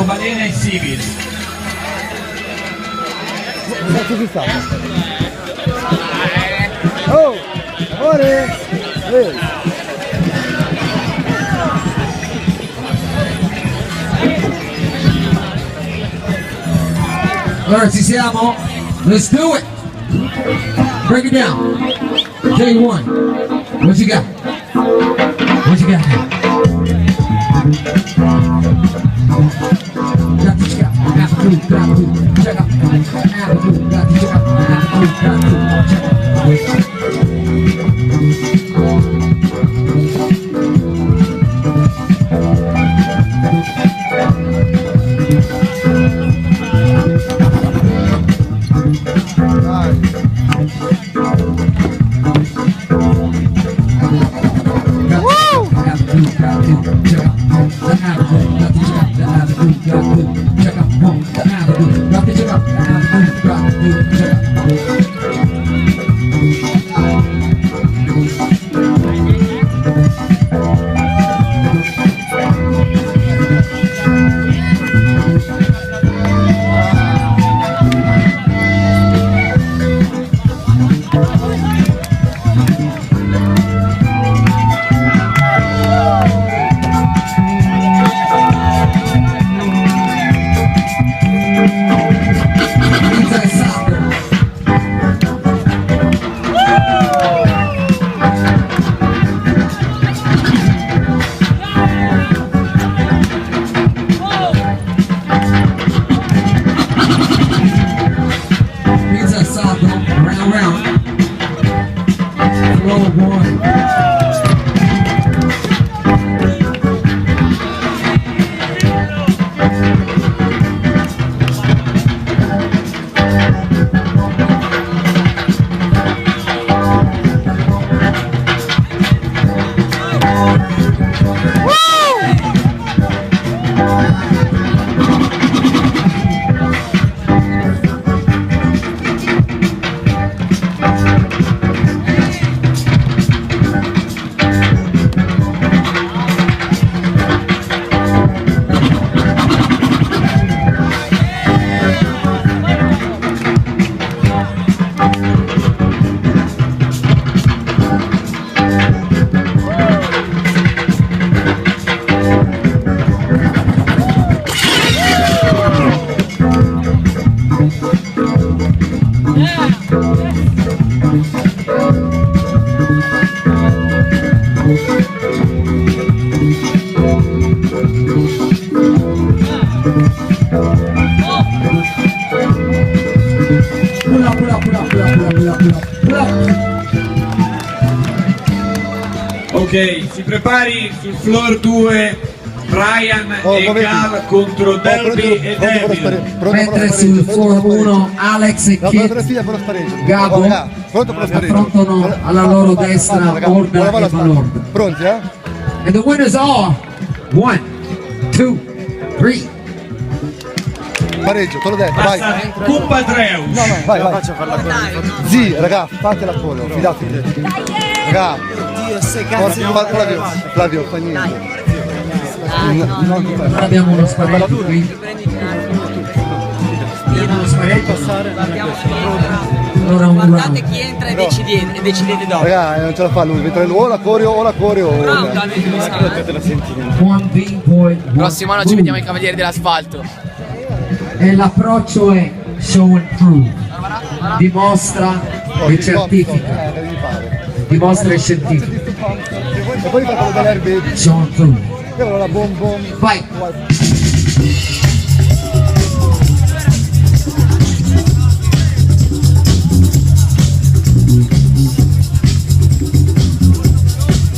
Balena e Civil. Oh, amore! Allora ci siamo? Let's do it! Break it down. J1, what you got? What you got? Got to check out, got to check out, got to check out. Ok, si prepari sul floor 2 Brian e Gal contro Derby e Devil. Mentre sul floor 1 Alex e Kit Gabo affrontano alla loro destra Orda e Valord. Pronti, eh? And the winners are 1, 2, 3. Pareggio, te l'ho detto, vai. Cumpadreus. No, vai. Faccio farla Zì, raga, fatela solo, fidatevi. Raga, Flavio, fa niente. Abbiamo uno sparetto qui. Abbiamo uno sparetto. Allora guardate chi entra e decidete dopo. Raga, non ce la fa lui, mentre o la coreo. Prossimo anno ci vediamo ai Cavalieri dell'Asfalto. E l'approccio è show and prove. Dimostra e certifica. Dimostra e certifica. E poi fa quello dell'erbe. Show and prove. Io la bom. Vai.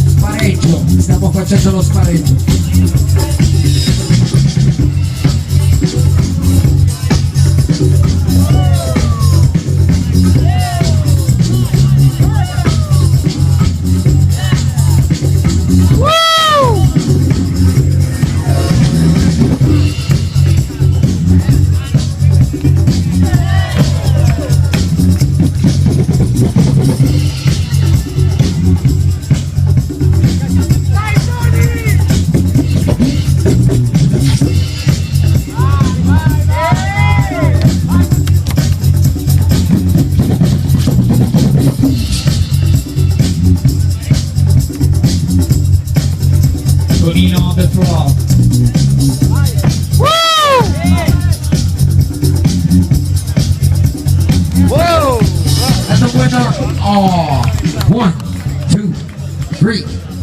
Spareggio, stiamo facendo lo spareggio. 3.